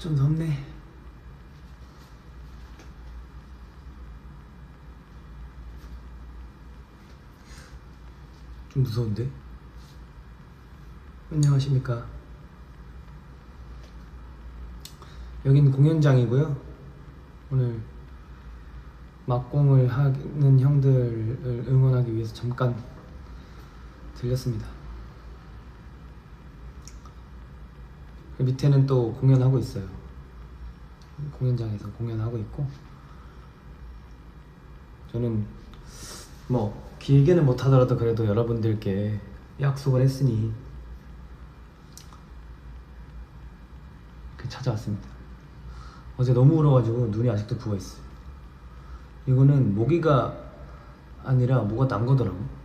좀 덥네. 좀 무서운데? 안녕하십니까. 여긴 공연장이고요. 오늘 막공을 하는 형들을 응원하기 위해서 잠깐 들렸습니다. 그 밑에는 또 공연하고 있어요. 공연장에서 공연하고 있고, 저는 뭐 길게는 못하더라도 그래도 여러분들께 약속을 했으니 찾아왔습니다. 어제 너무 울어가지고 눈이 아직도 부어있어요. 이거는 모기가 아니라 뭐가 난 거더라고.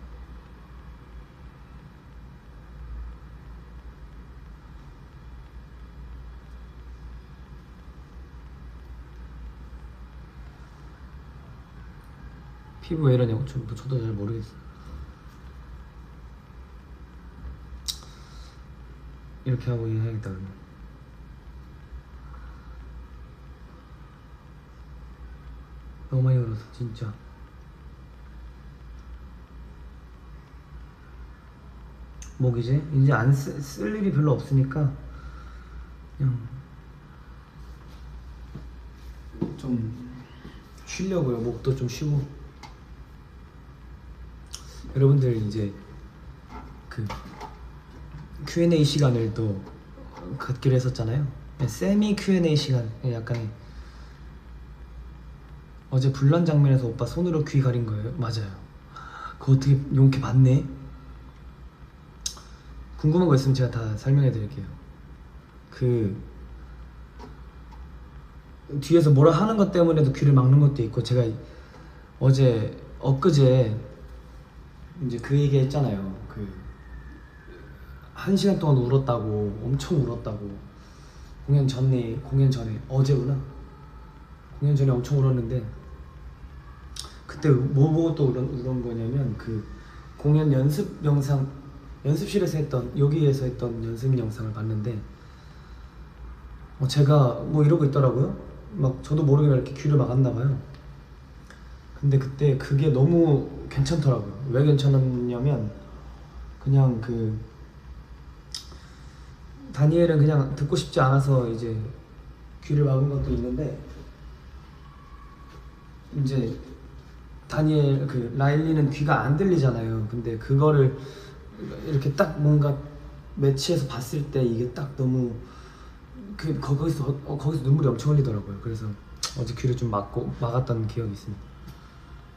피부 왜 이러냐고 저도 잘 모르겠어요. 이렇게 하고 해야겠다 그러면. 너무 많이 울어서 진짜. 목이지? 이제 안 쓸 일이 별로 없으니까 그냥 좀 쉬려고요. 목도 좀 쉬고. 여러분들 이제 그 Q&A 시간을 또 갖기로 했었잖아요. 세미 Q&A 시간. 약간 어제 불난 장면에서 오빠 손으로 귀 가린 거예요? 맞아요. 그거 어떻게 용케 봤네? 궁금한 거 있으면 제가 다 설명해 드릴게요. 그 뒤에서 뭐라 하는 것 때문에도 귀를 막는 것도 있고, 제가 어제 엊그제 이제 그 얘기 했잖아요. 그 1시간 동안 울었다고, 엄청 울었다고. 공연 전에 어제구나. 공연 전에 엄청 울었는데, 그때 뭐 보고 또 울은 거냐면 그 공연 연습 영상, 연습실에서 했던, 여기에서 했던 연습 영상을 봤는데 제가 뭐 이러고 있더라고요. 막 저도 모르게 이렇게 귀를 막았나 봐요. 근데 그때 그게 너무 괜찮더라고요. 왜 괜찮았냐면, 그냥 그 다니엘은 그냥 듣고 싶지 않아서 이제 귀를 막은 것도 있는데, 이제 다니엘 그 라일리는 귀가 안 들리잖아요. 근데 그거를 이렇게 딱 뭔가 매치해서 봤을 때 이게 딱 너무 거기서 눈물이 엄청 흘리더라고요. 그래서 어제 귀를 좀 막았던 기억이 있습니다.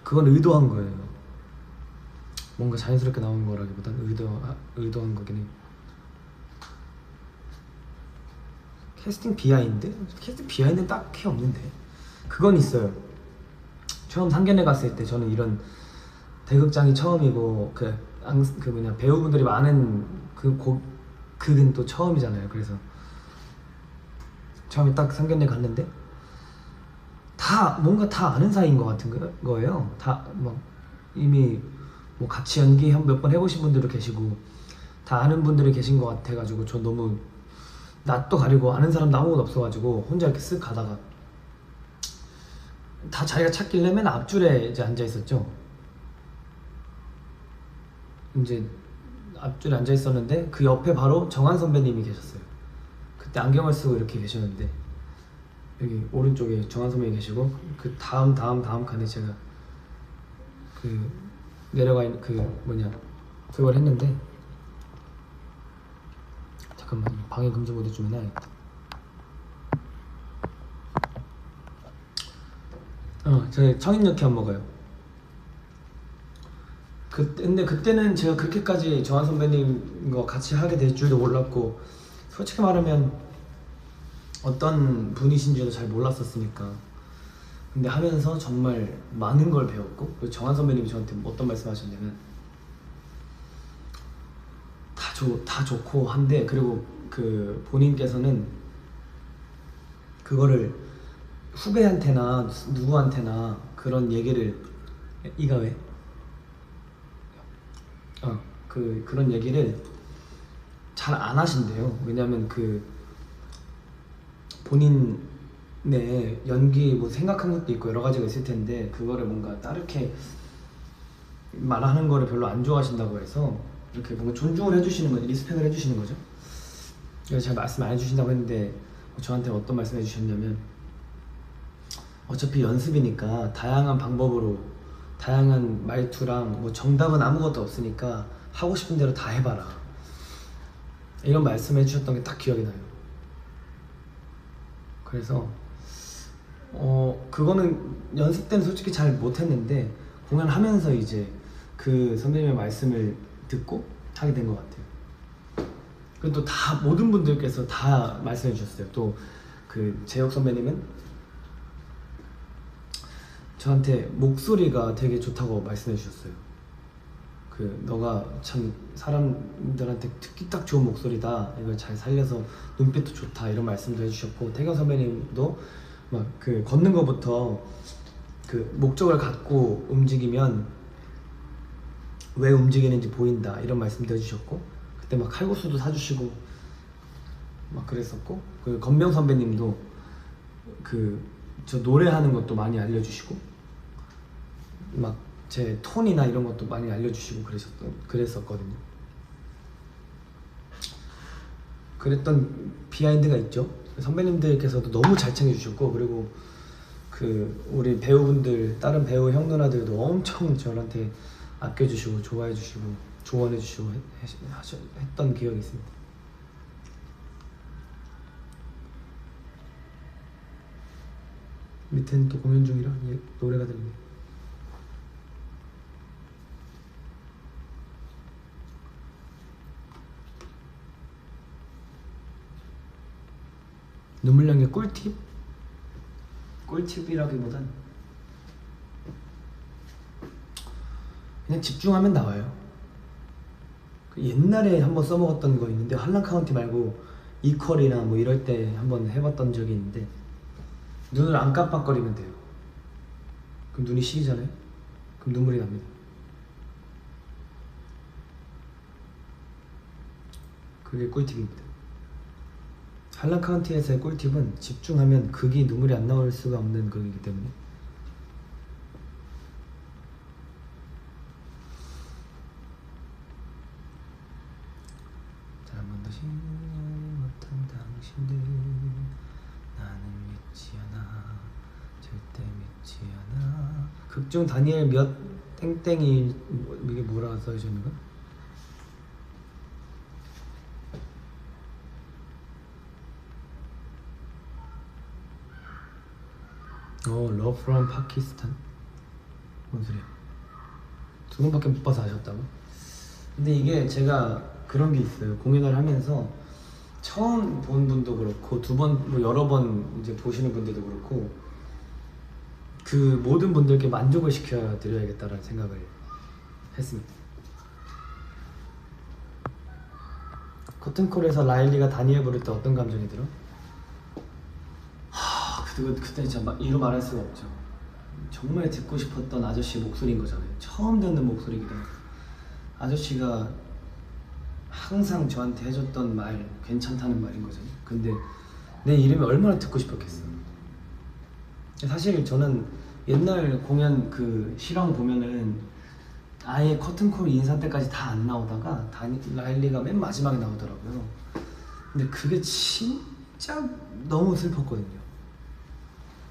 그건 의도한 거예요. 뭔가 자연스럽게 나온 거라기보단 의도한 거긴 해요. 캐스팅 비하인드는 딱히 없는데, 그건 있어요. 처음 상견례 갔을 때 저는 이런 대극장이 처음이고 배우분들이 많은 그건 또 처음이잖아요. 그래서 처음에 딱 상견례 갔는데 뭔가 다 아는 사이인 것 같은 거예요. 다 막 이미 뭐 같이 연기 몇 번 해보신 분들도 계시고 다 아는 분들이 계신 것 같아가지고, 저 너무 낯도 가리고 아는 사람도 아무것도 없어가지고 혼자 이렇게 쓱 가다가 다 자기가 찾길래 맨 앞줄에 이제 앉아 있었죠. 이제 앞줄에 앉아 있었는데 그 옆에 바로 정한 선배님이 계셨어요. 그때 안경을 쓰고 이렇게 계셨는데, 여기 오른쪽에 정한 선배님이 계시고, 그 다음 칸에 제가 그 내려가 있는 그걸 했는데, 잠깐만 방해 금지 모드 좀 해놔야겠다. 저희 청인역회 먹어요. 근데 그때는 제가 그렇게까지 정한 선배님과 같이 하게 될 줄도 몰랐고, 솔직히 말하면 어떤 분이신지도 잘 몰랐었으니까. 근데 하면서 정말 많은 걸 배웠고, 그리고 정한 선배님이 저한테 어떤 말씀 하셨냐면, 다 좋고 한데, 그리고 그 본인께서는 그거를 후배한테나 누구한테나 그런 얘기를, 이가 왜? 그런 얘기를 잘 안 하신대요. 왜냐면 본인의 연기 뭐 생각한 것도 있고 여러 가지가 있을 텐데 그거를 뭔가 다르게 말하는 거를 별로 안 좋아하신다고 해서 이렇게 뭔가 존중을 해주시는 거죠. 리스펙을 해주시는 거죠. 그래서 제가 말씀 안 해주신다고 했는데 저한테 어떤 말씀 해주셨냐면 어차피 연습이니까 다양한 방법으로 다양한 말투랑 뭐 정답은 아무것도 없으니까 하고 싶은 대로 다 해봐라, 이런 말씀 해주셨던 게 딱 기억이 나요. 그래서 그거는 연습 때는 솔직히 잘 못했는데 공연하면서 이제 그 선배님의 말씀을 듣고 하게 된 것 같아요. 그리고 또 다 모든 분들께서 다 말씀해 주셨어요. 또 그 재혁 선배님은 저한테 목소리가 되게 좋다고 말씀해 주셨어요. 그 너가 참 사람들한테 듣기 딱 좋은 목소리다, 이걸 잘 살려서 눈빛도 좋다, 이런 말씀도 해주셨고, 태경 선배님도 막 그 걷는 거부터 그 목적을 갖고 움직이면 왜 움직이는지 보인다, 이런 말씀도 해주셨고, 그때 막 칼국수도 사주시고 막 그랬었고, 그 건명 선배님도 그 저 노래하는 것도 많이 알려주시고 막 제 톤이나 이런 것도 많이 알려주시고 그랬었거든요. 그랬던 비하인드가 있죠. 선배님들께서도 너무 잘 챙겨주셨고, 그리고 그 우리 배우분들, 다른 배우 형 누나들도 엄청 저한테 아껴주시고 좋아해주시고 조언해주시고 했던 기억이 있습니다. 밑에는 또 공연 중이라 노래가 들리네. 눈물량의 꿀팁? 꿀팁이라기보단 그냥 집중하면 나와요. 그 옛날에 한번 써먹었던 거 있는데, 한라카운티 말고 이퀄이나 뭐 이럴 때 한번 해봤던 적이 있는데, 눈을 안 깜빡거리면 돼요. 그럼 눈이 시리잖아요. 그럼 눈물이 납니다. 그게 꿀팁입니다. 한라카운티에서의 꿀팁은 집중하면 극이 눈물이 안 나올 수가 없는 극이기 때문에. 자, 한 번 다시. 못한 당신들 나는 믿지 않아, 절대 믿지 않아. 극중 다니엘 몇 땡땡이, 이게 뭐라 써있는 거야? Love from Pakistan. 뭔 소리야? 두 번밖에 못 봐서 아셨다고? 근데 이게 제가 그런 게 있어요. 공연을 하면서 처음 본 분도 그렇고 두 번, 뭐 여러 번 이제 보시는 분들도 그렇고, 그 모든 분들께 만족을 시켜 드려야겠다라는 생각을 했습니다. 커튼콜에서 라일리가 다니엘 부를 때 어떤 감정이 들어? 그때 진짜 이루 말할 수가 없죠. 정말 듣고 싶었던 아저씨 목소리인 거잖아요. 처음 듣는 목소리기도 하고, 아저씨가 항상 저한테 해줬던 말, 괜찮다는 말인 거잖아요. 근데 내 이름이 얼마나 듣고 싶었겠어요. 사실 저는 옛날 공연 그 실황 보면은 아예 커튼콜 인사 때까지 다 안 나오다가 라일리가 맨 마지막에 나오더라고요. 근데 그게 진짜 너무 슬펐거든요.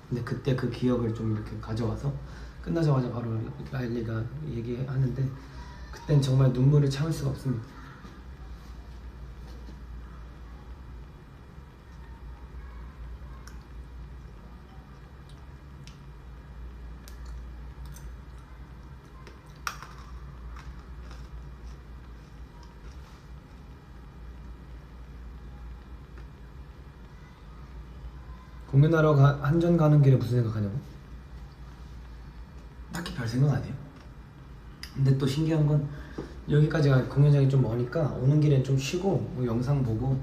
근데 그때 그 기억을 좀 이렇게 가져와서 끝나자마자 바로 라일리가 얘기하는데, 그땐 정말 눈물을 참을 수가 없습니다. 공연하러 한전 가는 길에 무슨 생각하냐고? 딱히 별 생각 안 해요. 근데 또 신기한 건 여기까지가 공연장이 좀 머니까 오는 길엔 좀 쉬고 뭐 영상 보고,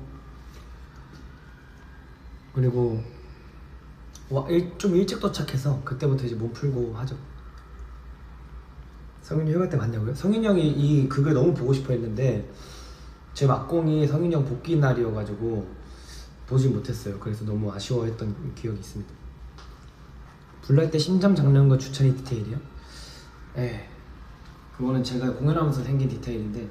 그리고 좀 일찍 도착해서 그때부터 이제 몸 풀고 하죠. 성윤이 휴가 때 봤냐고요? 성윤이 형이 이 극을 너무 보고 싶어 했는데 제 막공이 성윤이 형 복귀 날이어가지고 보지 못했어요. 그래서 너무 아쉬워했던 기억이 있습니다. 불날 때 심장 잡는 거 주찬이 디테일이요? 예, 그거는 제가 공연하면서 생긴 디테일인데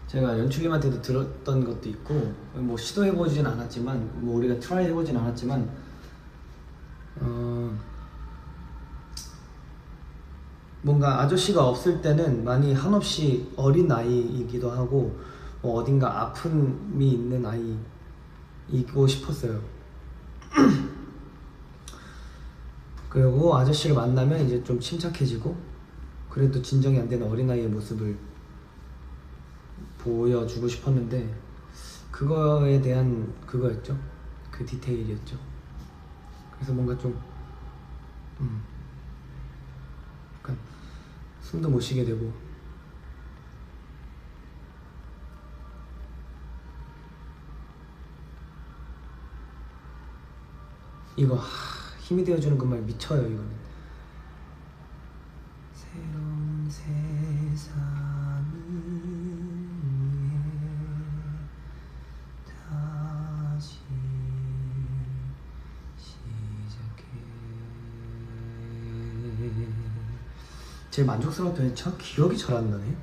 제가 연출님한테도 들었던 것도 있고 뭐 시도해보진 않았지만 뭐 우리가 트라이 해보진 않았지만 뭔가 아저씨가 없을 때는 많이 한없이 어린 아이이기도 하고 뭐 어딘가 아픔이 있는 아이이고 싶었어요. 그리고 아저씨를 만나면 이제 좀 침착해지고 그래도 진정이 안 되는 어린아이의 모습을 보여주고 싶었는데 그거에 대한 그거였죠. 그 디테일이었죠. 그래서 뭔가 좀 약간 숨도 못 쉬게 되고 이거 힘이 되어주는 그 말 미쳐요. 이거는 새로운 세상을 위해 다시 시작해. 제일 만족스러웠던 참 기억이 잘 안 나네.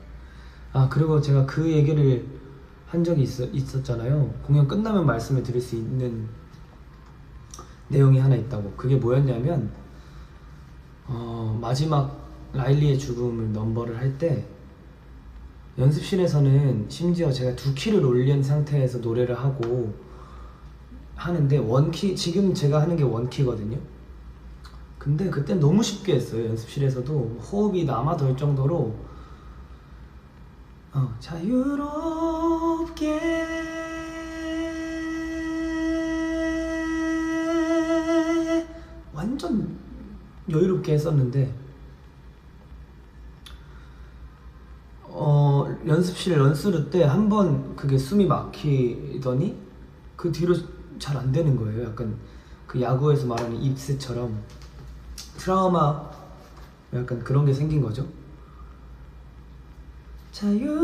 아, 그리고 제가 그 얘기를 한 적이 있었잖아요. 공연 끝나면 말씀을 드릴 수 있는 내용이 하나 있다고. 그게 뭐였냐면 마지막 라일리의 죽음을 넘버를 할 때 연습실에서는 심지어 제가 2키를 올린 상태에서 노래를 하고 하는데 원키, 지금 제가 하는 게 원키거든요. 근데 그땐 너무 쉽게 했어요. 연습실에서도 호흡이 남아돌 정도로 자유롭게 완전 여유롭게 했었는데 연습실 런스루 때 한 번 그게 숨이 막히더니 그 뒤로 잘 안 되는 거예요. 약간 그 야구에서 말하는 입스처럼 트라우마 약간 그런 게 생긴 거죠. 자유롭게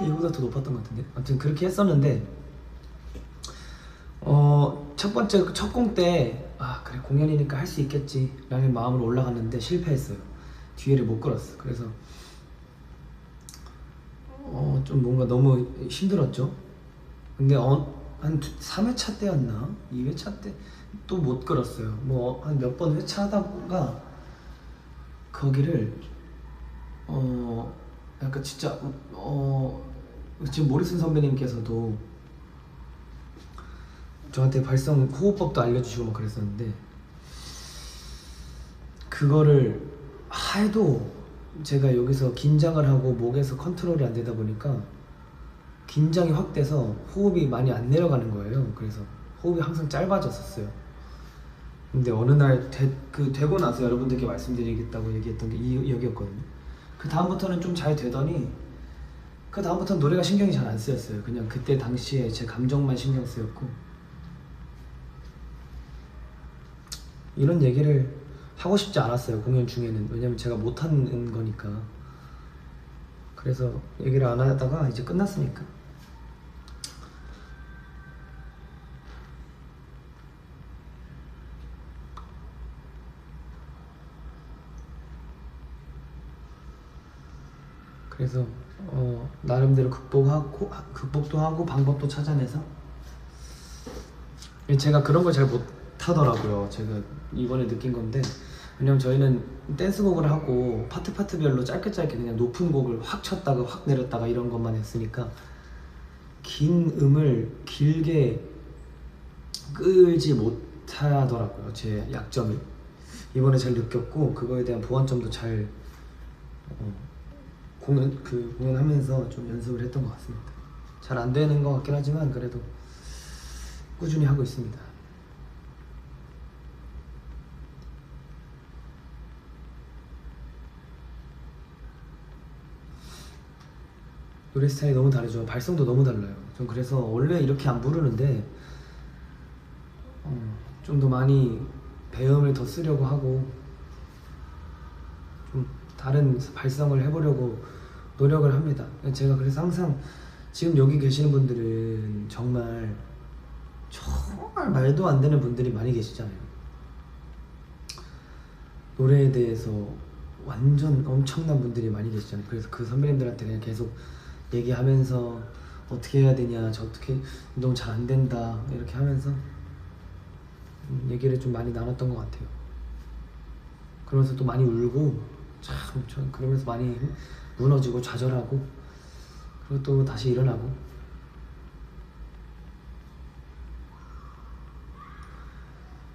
이거보다 더 높았던 것 같은데 아무튼 그렇게 했었는데 첫 번째 첫 공 때 그래 공연이니까 할 수 있겠지 라는 마음으로 올라갔는데 실패했어요. 뒤에를 못 걸었어. 그래서 좀 뭔가 너무 힘들었죠. 근데 한 3회차 때였나? 2회차 때 또 못 걸었어요. 뭐 한 몇 번 회차하다가 거기를 약간 진짜 지금 모리슨 선배님께서도 저한테 발성 호흡법도 알려주시고 막 그랬었는데 그거를 해도 제가 여기서 긴장을 하고 목에서 컨트롤이 안 되다 보니까 긴장이 확 돼서 호흡이 많이 안 내려가는 거예요. 그래서 호흡이 항상 짧아졌었어요. 근데 어느 날 되고 나서 여러분들께 말씀드리겠다고 얘기했던 게 여기였거든요. 그 다음부터는 좀 잘 되더니 그 다음부터는 노래가 신경이 잘 안 쓰였어요. 그냥 그때 당시에 제 감정만 신경 쓰였고 이런 얘기를 하고 싶지 않았어요. 공연 중에는. 왜냐면 제가 못하는 거니까. 그래서 얘기를 안 하다가 이제 끝났으니까 그래서 나름대로 극복도 하고 방법도 찾아내서 제가 그런 걸 잘 못하더라고요. 제가 이번에 느낀 건데 왜냐면 저희는 댄스곡을 하고 파트별로 짧게 그냥 높은 곡을 확 쳤다가 확 내렸다가 이런 것만 했으니까 긴 음을 길게 끌지 못하더라고요. 제 약점이 이번에 잘 느꼈고 그거에 대한 보완점도 잘 공연하면서 좀 연습을 했던 것 같습니다. 잘 안 되는 것 같긴 하지만 그래도 꾸준히 하고 있습니다. 노래 스타일이 너무 다르죠. 발성도 너무 달라요. 전 그래서 원래 이렇게 안 부르는데 좀 더 많이 배음을 더 쓰려고 하고 좀 다른 발성을 해보려고 노력을 합니다. 제가 그래서 항상 지금 여기 계시는 분들은 정말 말도 안 되는 분들이 많이 계시잖아요. 노래에 대해서 완전 엄청난 분들이 많이 계시잖아요. 그래서 그 선배님들한테 그냥 계속 얘기하면서 어떻게 해야 되냐, 저 어떻게 운동 잘 안 된다 이렇게 하면서 얘기를 좀 많이 나눴던 것 같아요. 그러면서 또 많이 울고 참 그러면서 많이 무너지고 좌절하고 그리고 또 다시 일어나고.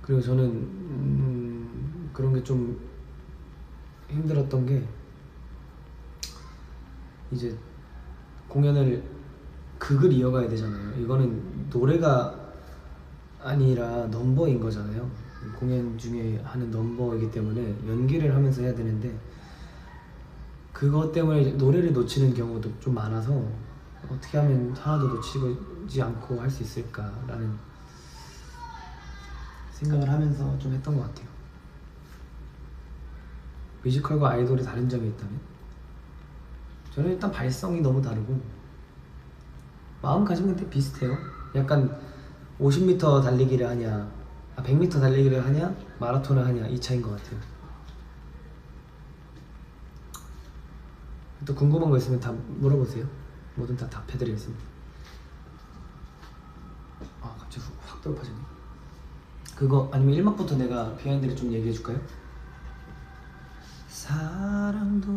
그리고 저는 그런 게 좀 힘들었던 게 이제 공연을 극을 이어가야 되잖아요. 이거는 노래가 아니라 넘버인 거잖아요. 공연 중에 하는 넘버이기 때문에 연기를 하면서 해야 되는데 그것 때문에 이제 노래를 놓치는 경우도 좀 많아서 어떻게 하면 하나도 놓치지 않고 할 수 있을까라는 생각을 하면서 좀 했던 것 같아요. 뮤지컬과 아이돌이 다른 점이 있다면? 저는 일단 발성이 너무 다르고 마음가짐은 되게 비슷해요. 약간 50m 달리기를 하냐 100m 달리기를 하냐 마라톤을 하냐 이 차이인 것 같아요. 또 궁금한 거 있으면 다 물어보세요. 뭐든 다 답해드리겠습니다. 아 갑자기 확 돌아빠졌네. 그거 아니면 1막부터 내가 비하인드를 좀 얘기해줄까요? 사랑도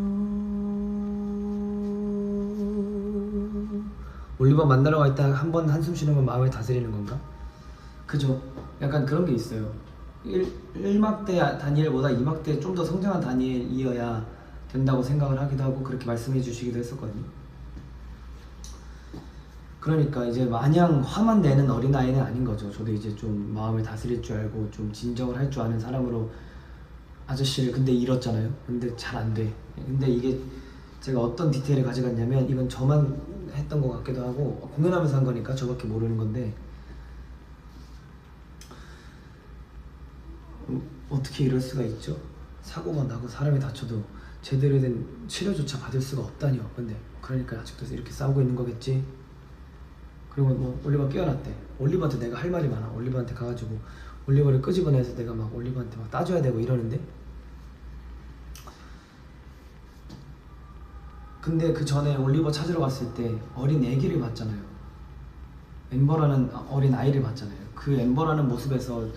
올리버 만나러 갈 때 한 번 한숨 쉬는 건 마음을 다스리는 건가? 그죠? 약간 그런 게 있어요. 1막 때 다니엘보다 2막 때 좀 더 성장한 다니엘이어야 된다고 생각을 하기도 하고 그렇게 말씀해 주시기도 했었거든요. 그러니까 이제 마냥 화만 내는 어린아이는 아닌 거죠. 저도 이제 좀 마음을 다스릴 줄 알고 좀 진정을 할 줄 아는 사람으로 아저씨를 근데 잃었잖아요. 근데 잘 안 돼. 근데 이게 제가 어떤 디테일을 가져갔냐면 이건 저만 했던 것 같기도 하고 공연하면서 한 거니까 저밖에 모르는 건데 어떻게 이럴 수가 있죠? 사고가 나고 사람이 다쳐도 제대로 된 치료조차 받을 수가 없다니요. 근데 그러니까 아직도 이렇게 싸우고 있는 거겠지. 그리고 뭐 올리버 깨어났대. 올리버한테 내가 할 말이 많아. 올리버한테 가가지고 올리버를 끄집어내서 내가 막 올리버한테 막 따줘야 되고 이러는데 근데 그 전에 올리버 찾으러 갔을 때 어린 애기를 봤잖아요. 엠버라는 어린 아이를 봤잖아요. 그 엠버라는 모습에서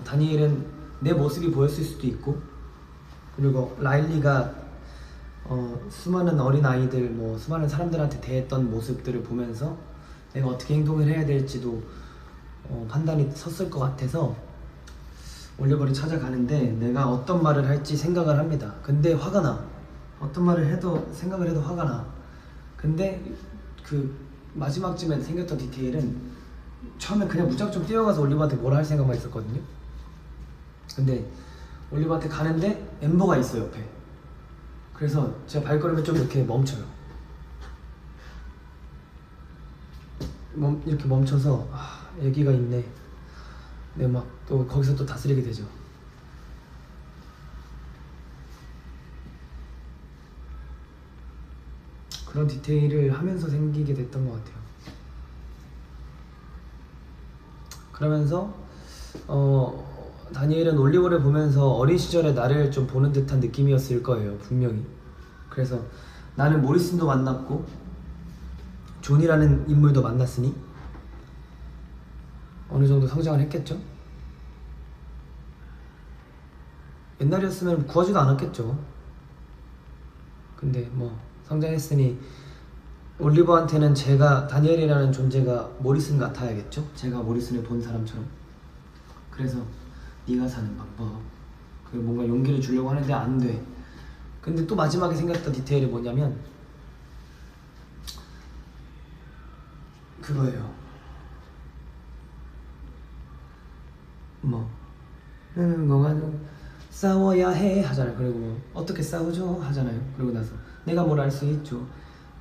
다니엘은 내 모습이 보였을 수도 있고 그리고 라일리가 수많은 어린 아이들 뭐 수많은 사람들한테 대했던 모습들을 보면서 내가 어떻게 행동을 해야 될지도 판단이 섰을 것 같아서 올리버를 찾아가는데 내가 어떤 말을 할지 생각을 합니다. 근데 화가 나. 어떤 말을 해도 생각을 해도 화가 나. 근데 그 마지막쯤에 생겼던 디테일은 처음에 그냥 무작정 뛰어가서 올리버한테 뭐라 할 생각만 있었거든요. 근데 올리버한테 가는데 엠버가 있어 옆에. 그래서 제가 발걸음을 좀 이렇게 멈춰요. 이렇게 멈춰서 애기가 있네. 근데 막 또 거기서 또 다스리게 되죠. 그런 디테일을 하면서 생기게 됐던 것 같아요. 그러면서 다니엘은 올리버를 보면서 어린 시절의 나를 좀 보는 듯한 느낌이었을 거예요. 분명히. 그래서 나는 모리슨도 만났고 존이라는 인물도 만났으니 어느 정도 성장을 했겠죠? 옛날이었으면 구하지도 않았겠죠. 근데 뭐 성장했으니 올리버한테는 제가 다니엘이라는 존재가 모리슨 같아야겠죠? 제가 모리슨을 본 사람처럼. 그래서 네가 사는 방법 그리고 뭔가 용기를 주려고 하는데 안 돼. 근데 또 마지막에 생겼던 디테일이 뭐냐면 그거예요. 뭐 뭐가 싸워야 해 하잖아요. 그리고 뭐 어떻게 싸우죠 하잖아요. 그러고 나서 내가 뭘 알 수 있죠.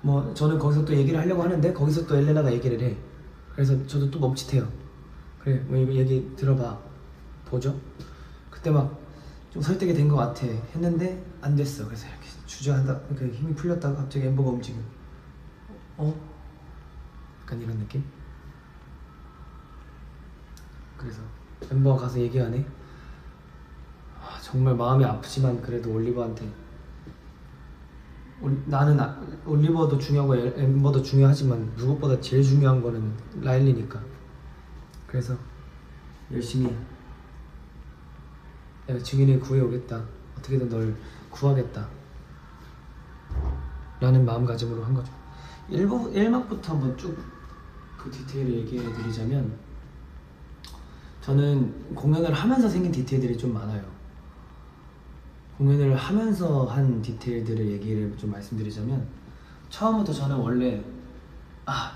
뭐 저는 거기서 또 얘기를 하려고 하는데 거기서 또 엘레나가 얘기를 해. 그래서 저도 또 멈칫해요. 그래 뭐 이거 얘기 들어봐 보죠. 그때 막 좀 설득이 된 것 같아 했는데 안 됐어. 그래서 이렇게 주저하다 힘이 풀렸다가 갑자기 엠버가 움직여. 약간 이런 느낌? 그래서 엠버가 가서 얘기하네. 정말 마음이 아프지만 그래도 올리버한테 나는 올리버도 중요하고 엠버도 중요하지만 무엇보다 제일 중요한 거는 라일리니까. 그래서 열심히 내가 증인을 구해오겠다, 어떻게든 널 구하겠다 라는 마음가짐으로 한 거죠. 1막부터 한번 쭉 그 디테일을 얘기해 드리자면, 저는 공연을 하면서 생긴 디테일들이 좀 많아요. 공연을 하면서 한 디테일들을 얘기를 좀 말씀드리자면, 처음부터 저는 원래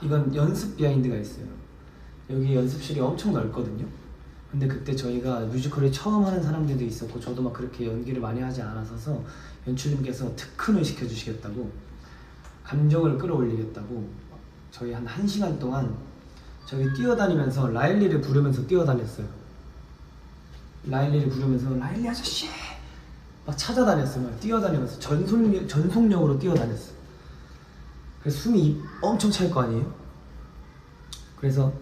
이건 연습 비하인드가 있어요. 여기 연습실이 엄청 넓거든요. 근데 그때 저희가 뮤지컬을 처음 하는 사람들도 있었고 저도 막 그렇게 연기를 많이 하지 않아서 연출님께서 특훈을 시켜주시겠다고, 감정을 끌어올리겠다고 저희 한 1시간 동안 저희 뛰어다니면서 라일리를 부르면서 뛰어다녔어요. 라일리를 부르면서 라일리 아저씨 막 찾아다녔어요. 막 뛰어다니면서 전속력으로 뛰어다녔어요. 그래서 숨이 엄청 찰 거 아니에요? 그래서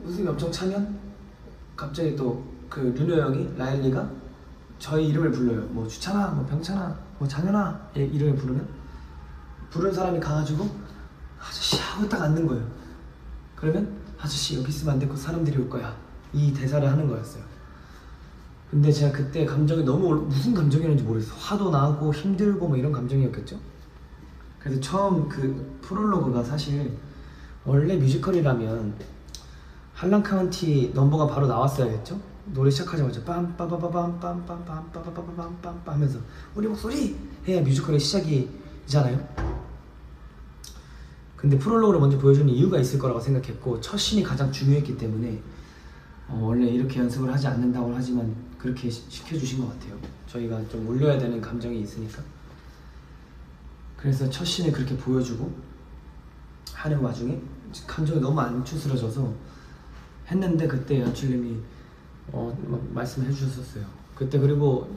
웃음이 엄청 차면 갑자기 또 그 류노 형이, 라일리가 저희 이름을 불러요. 뭐 주찬아, 뭐 병찬아, 뭐 장현아 이름을 부르면 부른 사람이 가가지고 아저씨 하고 딱 앉는 거예요. 그러면 아저씨 여기 있으면 안 되고 사람들이 올 거야, 이 대사를 하는 거였어요. 근데 제가 그때 감정이 너무 무슨 감정이었는지 모르겠어요. 화도 나고 힘들고 뭐 이런 감정이었겠죠. 그래서 처음 그 프롤로그가 사실 원래 뮤지컬이라면 할랑 카운티 넘버가 바로 나왔어야겠죠. 노래 시작하자마자 빰빠바바밤빰빰빰빰빰빰빰빰 하면서 우리 목소리 해야 뮤지컬의 시작이잖아요. 근데 프롤로그를 먼저 보여주는 이유가 있을 거라고 생각했고, 첫 씬이 가장 중요했기 때문에 원래 이렇게 연습을 하지 않는다고 하지만 그렇게 시켜주신 것 같아요. 저희가 좀 올려야 되는 감정이 있으니까. 그래서 첫 씬을 그렇게 보여주고 하는 와중에 감정이 너무 안 추스러져서 했는데, 그때 연출님이 말씀해 주셨었어요. 그때 그리고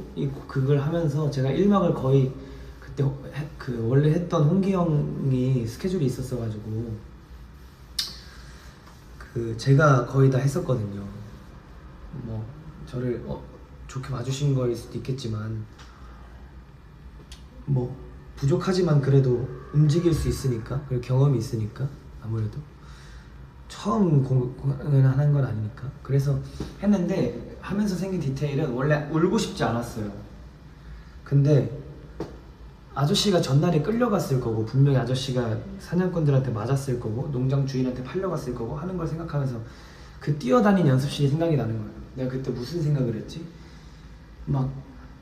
그걸 하면서 제가 1막을 거의 그때 그 원래 했던 홍기 형이 스케줄이 있었어가지고 그 제가 거의 다 했었거든요. 뭐 저를 좋게 봐주신 거일 수도 있겠지만 뭐 부족하지만 그래도 움직일 수 있으니까, 그리고 경험이 있으니까 아무래도 처음 공연을 하는 건 아니니까 그래서 했는데, 하면서 생긴 디테일은 원래 울고 싶지 않았어요. 근데 아저씨가 전날에 끌려갔을 거고, 분명히 아저씨가 사냥꾼들한테 맞았을 거고, 농장 주인한테 팔려갔을 거고 하는 걸 생각하면서 그 뛰어다닌 연습실이 생각이 나는 거예요. 내가 그때 무슨 생각을 했지? 막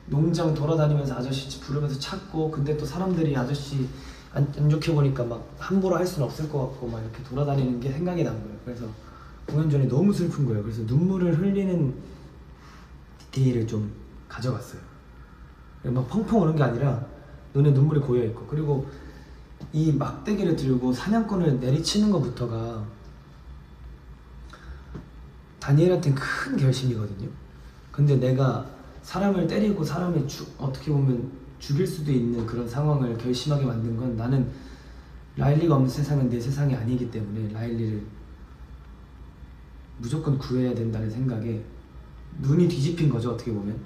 농장 돌아다니면서 아저씨 부르면서 찾고, 근데 또 사람들이 아저씨 안 좋게 보니까 막 함부로 할 수는 없을 것 같고 막 이렇게 돌아다니는 게 생각이 난 거예요. 그래서 공연 전에 너무 슬픈 거예요. 그래서 눈물을 흘리는 디테일을 좀 가져갔어요. 막 펑펑 우는 게 아니라 눈에 눈물이 고여있고, 그리고 이 막대기를 들고 사냥꾼을 내리치는 것부터가 다니엘한테는 큰 결심이거든요. 근데 내가 사람을 때리고 사람을 어떻게 보면 죽일 수도 있는 그런 상황을 결심하게 만든 건, 나는 라일리가 없는 세상은 내 세상이 아니기 때문에 라일리를 무조건 구해야 된다는 생각에 눈이 뒤집힌 거죠, 어떻게 보면.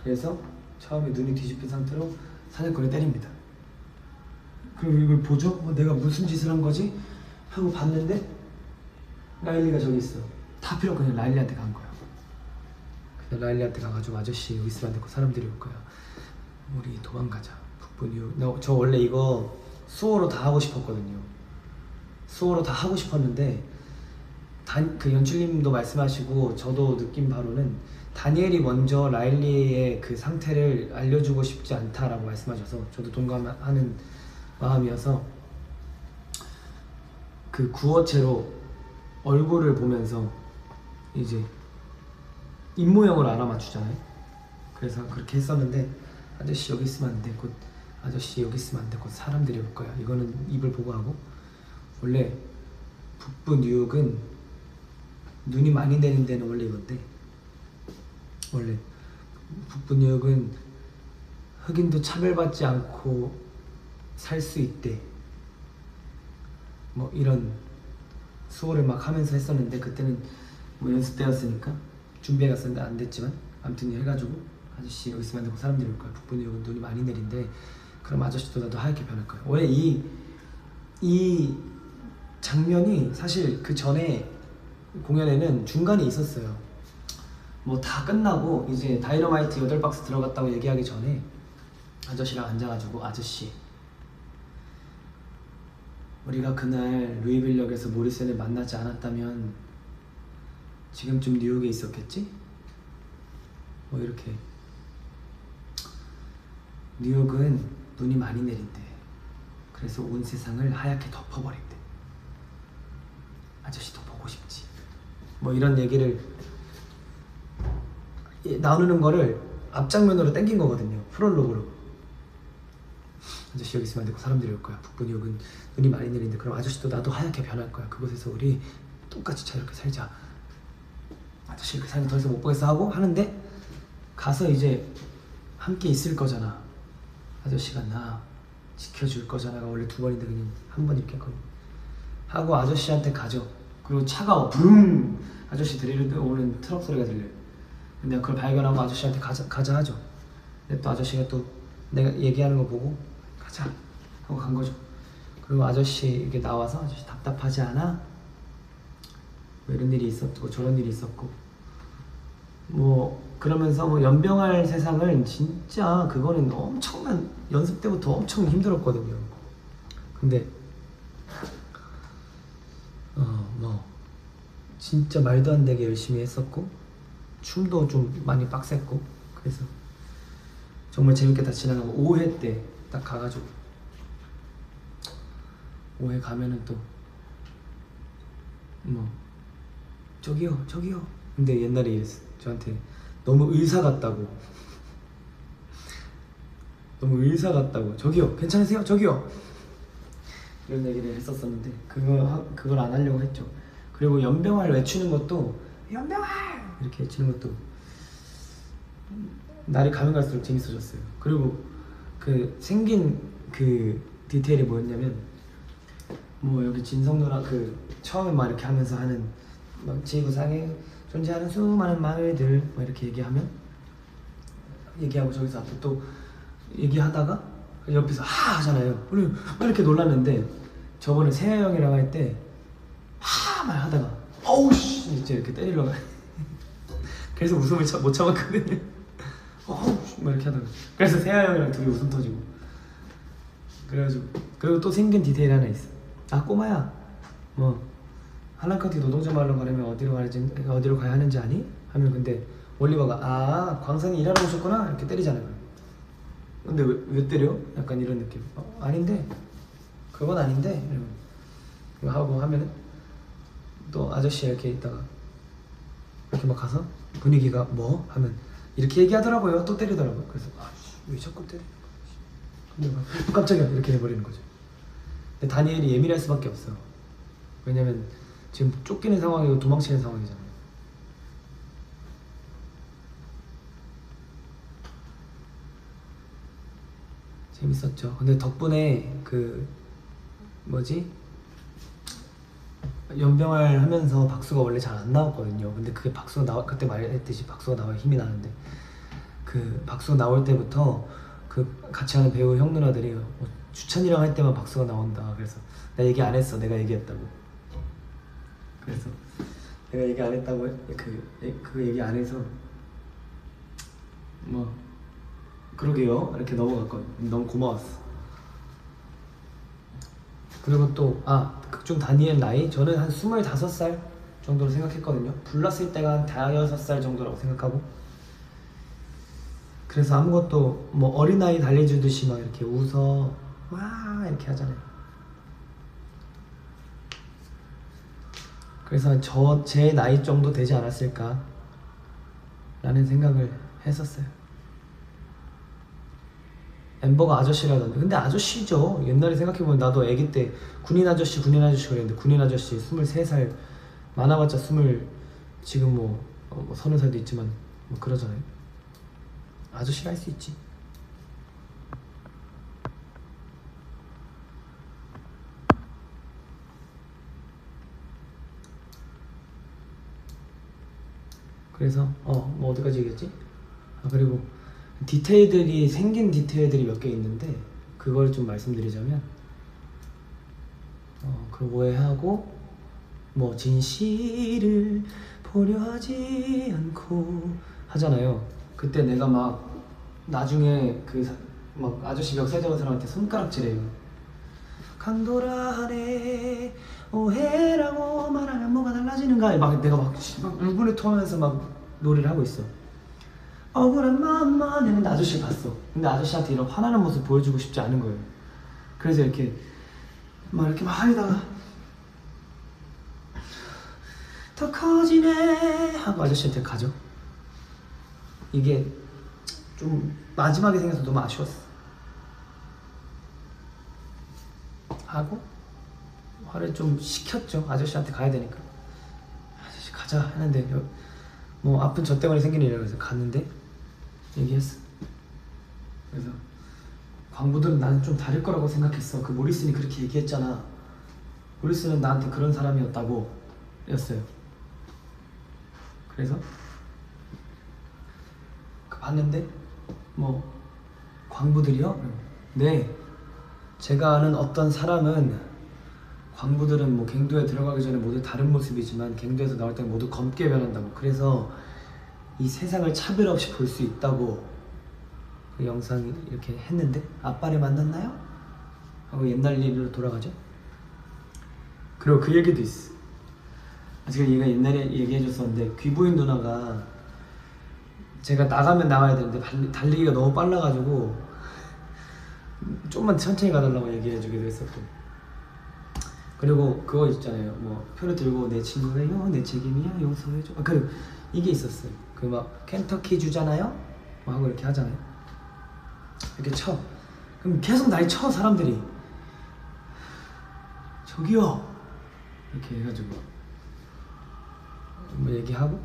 그래서 처음에 눈이 뒤집힌 상태로 사냥꾼을 때립니다. 그리고 이걸 보죠? 내가 무슨 짓을 한 거지? 하고 봤는데 라일리가 저기 있어. 다 필요 없고 그냥 라일리한테 간 거야. 그냥 라일리한테 가가지고 아저씨 여기 있으면 안 되고 사람들이 올 거야, 우리 도망가자, 북부 뉴욕. 저 원래 이거 수어로 다 하고 싶었거든요. 수어로 다 하고 싶었는데 그 연출님도 말씀하시고 저도 느낀 바로는 다니엘이 먼저 라일리의 그 상태를 알려주고 싶지 않다라고 말씀하셔서 저도 동감하는 마음이어서 그 구어체로 얼굴을 보면서 이제 입모형을 알아맞추잖아요. 그래서 그렇게 했었는데, 아저씨 여기 있으면 안 돼, 곧 아저씨 여기 있으면 안 돼, 곧 사람들이 올 거야, 이거는 입을 보고 하고. 원래 북부 뉴욕은 눈이 많이 내리는 데는 원래 이건데, 원래 북부 뉴욕은 흑인도 차별받지 않고 살 수 있대. 뭐 이런 수호를 막 하면서 했었는데 그때는 뭐 연습 때였으니까 준비해 갔었는데 안 됐지만 아무튼 해가지고 아저씨 여기 있으면 안 되고 사람들이 올 거야. 북부 뉴욕은 눈이 많이 내린대. 그럼 아저씨도 나도 하얗게 변할 거야. 원래 이 장면이 사실 그 전에 공연에는 중간에 있었어요. 뭐 다 끝나고 이제 다이너마이트 8박스 들어갔다고 얘기하기 전에 아저씨랑 앉아가지고 아저씨 우리가 그날 루이빌역에서 모리슨을 만나지 않았다면 지금쯤 뉴욕에 있었겠지? 뭐 이렇게 뉴욕은 눈이 많이 내린대. 그래서 온 세상을 하얗게 덮어버린대. 아저씨도 보고 싶지. 뭐 이런 얘기를 나누는 거를 앞장면으로 땡긴 거거든요. 프롤로그로. 아저씨 여기 있으면 안 되고 사람들이 올 거야. 북부 뉴욕은 눈이 많이 내린대. 그럼 아저씨도 나도 하얗게 변할 거야. 그곳에서 우리 똑같이 자유롭게 살자. 아저씨 그 사람 더 이상 못 보겠어 하고 하는데 가서 이제 함께 있을 거잖아. 아저씨가 나 지켜줄 거잖아가 원래 2번인데 그냥 한 번 이렇게 했거든. 하고 아저씨한테 가죠. 그리고 차가 부릉 아저씨 데리러 오는 트럭 소리가 들려요. 근데 그걸 발견하고 아저씨한테 가자 하죠. 근데 또 아저씨가 또 내가 얘기하는 거 보고 가자 하고 간 거죠. 그리고 아저씨 이게 나와서 아저씨 답답하지 않아? 뭐 이런 일이 있었고 저런 일이 있었고 뭐 그러면서 뭐 연병할 세상을 진짜 그거는 엄청난 연습 때부터 엄청 힘들었거든요. 근데 뭐 진짜 말도 안 되게 열심히 했었고 춤도 좀 많이 빡셌고 그래서 정말 재밌게 다 지나가고 5회 때 딱 가가지고 5회 가면은 또 뭐 저기요 근데 옛날에 이랬어. 저한테 너무 의사 같다고 너무 의사 같다고 저기요 괜찮으세요? 저기요 이런 얘기를 했었었는데 그걸 안 하려고 했죠. 그리고 연병활 외치는 것도 연병활 이렇게 외치는 것도 날이 가면 갈수록 재밌어졌어요. 그리고 그 생긴 그 디테일이 뭐였냐면 뭐 여기 진성 누나 그 처음에 막 이렇게 하면서 하는 막 지구상에 존재하는 수많은 마을들 뭐 이렇게 얘기하고 저기서 앞에 또 얘기하다가 옆에서 하잖아요. 우리 이렇게 놀랐는데 저번에 세아 형이랑 할 때 말 하다가 어우 씨 이제 이렇게 때리려고 그래서 웃음을 못 참았거든요. 어우 막 이렇게 하다가 그래서 세아 형이랑 둘이 웃음 터지고 그래가지고 그리고 또 생긴 디테일 하나 있어. 아 꼬마야 뭐 할랑카티 노동자 마을로 가려면 어디로 가야 하는지 아니? 하면 근데 올리버가 아 광산에 일하러 오셨구나 이렇게 때리잖아요. 근데 왜 때려? 약간 이런 느낌. 아닌데 그건 아닌데 이러면 하고 하면은 또 아저씨 이렇게 있다가 이렇게 막 가서 분위기가 뭐? 하면 이렇게 얘기하더라고요. 또 때리더라고요. 그래서 왜 자꾸 때리는 거야? 근데 깜짝이야 이렇게 해버리는 거죠. 근데 다니엘이 예민할 수밖에 없어. 왜냐면 지금 쫓기는 상황이고 도망치는 상황이잖아요. 재밌었죠. 근데 덕분에 그 뭐지? 연병활 하면서 박수가 원래 잘 안 나왔거든요. 근데 그게 박수가 그때 말했듯이 박수가 나와야 힘이 나는데 그 박수가 나올 때부터 그 같이 하는 배우 형 누나들이 주찬이랑 할 때만 박수가 나온다. 그래서 나 얘기 안 했어. 내가 얘기했다고. 그래서 내가 얘기 안 했다고 그 얘기 안 해서 뭐 그러게요 이렇게 넘어갔거든. 너무 고마웠어. 그리고 또 극중 다니엘 나이 저는 한 25살 정도로 생각했거든요. 불렀을 때가 한 5살 정도라고 생각하고 그래서 아무것도 뭐 어린아이 달래주듯이 막 이렇게 웃어 와 이렇게 하잖아요. 그래서 제 나이 정도 되지 않았을까 라는 생각을 했었어요. 엠버가 아저씨라던데 근데 아저씨죠. 옛날에 생각해보면 나도 아기 때 군인 아저씨 그랬는데 군인 아저씨 23살 많아봤자 지금 뭐 30살도 있지만 뭐 그러잖아요. 아저씨가 할 수 있지. 그래서 뭐 어디까지 얘기했지? 그리고 디테일들이 생긴 디테일들이 몇 개 있는데 그걸 좀 말씀드리자면 그 오해하고 뭐 진실을 보려 하지 않고 하잖아요. 그때 내가 막 나중에 막 아저씨 멱살 잡은 사람한테 손가락질해요. 강도라하네 오해라고 말하면 뭐가 달라지는가. 막 내가 막 울분을 토하면서 막 노래를 하고 있어. 억울한 마음만 했는데 아저씨가 봤어. 근데 아저씨한테 이런 화나는 모습 보여주고 싶지 않은 거예요. 그래서 이렇게 막 하다가 더 커지네 하고 아저씨한테 가죠. 이게 좀 마지막에 생겨서 너무 아쉬웠어. 하고 화를 좀 식혔죠. 아저씨한테 가야 되니까. 아저씨 가자 했는데 뭐 아픈 저 때문에 생긴 일이라 그래서 갔는데 얘기했어. 그래서 광부들은 나는 좀 다를 거라고 생각했어. 그 모리슨이 그렇게 얘기했잖아. 모리슨은 나한테 그런 사람이었다고 였어요. 그래서 봤는데 뭐 광부들이요? 네, 제가 아는 어떤 사람은 광부들은 뭐 갱도에 들어가기 전에 모두 다른 모습이지만 갱도에서 나올 때 모두 검게 변한다고. 그래서 이 세상을 차별 없이 볼 수 있다고 그 영상 이렇게 했는데 아빠를 만났나요? 하고 옛날 일로 돌아가죠. 그리고 그 얘기도 있어. 제가 얘가 옛날에 얘기해줬었는데 귀부인 누나가 제가 나가면 나와야 되는데 달리기가 너무 빨라가지고 좀만 천천히 가달라고 얘기해주기도 했었고. 그리고 그거 있잖아요. 뭐 표를 들고 내 친구예요, 내 책임이야, 용서해줘. 그리고 이게 있었어요. 그 막 켄터키 주잖아요? 뭐 하고 이렇게 하잖아요. 이렇게 쳐. 그럼 계속 날 쳐 사람들이. 저기요. 이렇게 해가지고 뭐 얘기하고.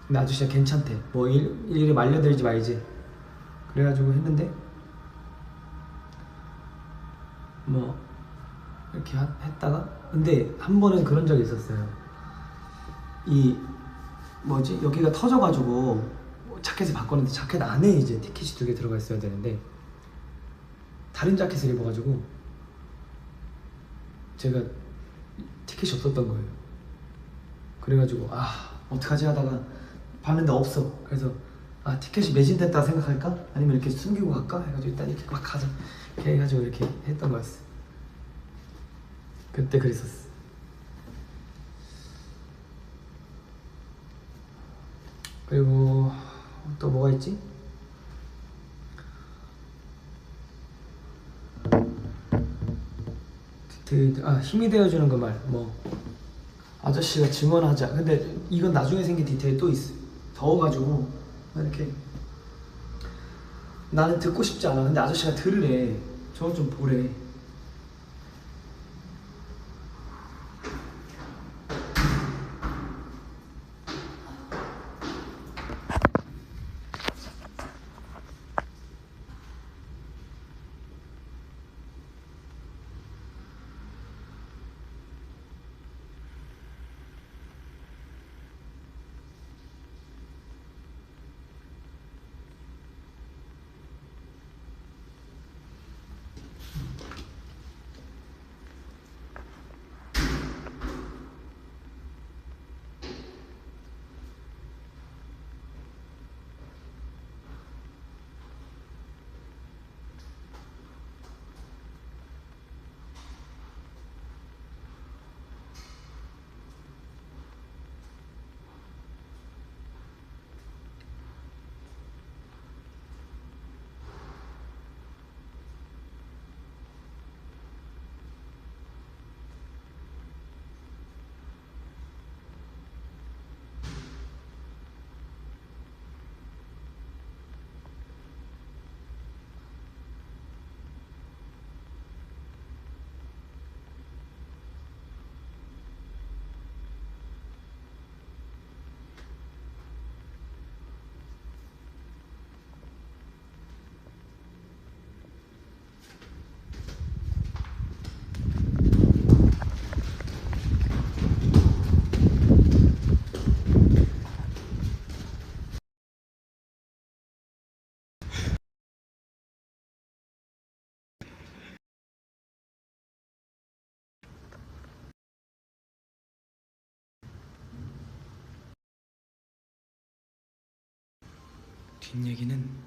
근데 아저씨가 괜찮대. 뭐 일일이 말려들지 말지. 그래가지고 했는데 뭐 이렇게 했다가 근데 한 번은 그런 적이 있었어요. 이 뭐지 여기가 터져가지고 자켓을 바꿨는데 자켓 안에 이제 티켓이 2개 들어가 있어야 되는데 다른 자켓을 입어가지고 제가 티켓이 없었던 거예요. 그래가지고 어떡하지 하다가 봤는데 없어. 그래서 티켓이 매진됐다 생각할까? 아니면 이렇게 숨기고 갈까? 해가지고 일단 이렇게 막 가자 이렇게 해가지고 이렇게 했던 거였어. 그때 그랬었어. 그리고 또 뭐가 있지? 힘이 되어주는 그 말. 뭐 아저씨가 증언하자. 근데 이건 나중에 생긴 디테일 또 있어. 더워가지고 이렇게 나는 듣고 싶지 않아. 근데 아저씨가 들으래. 저거 좀 보래. 뒷얘기는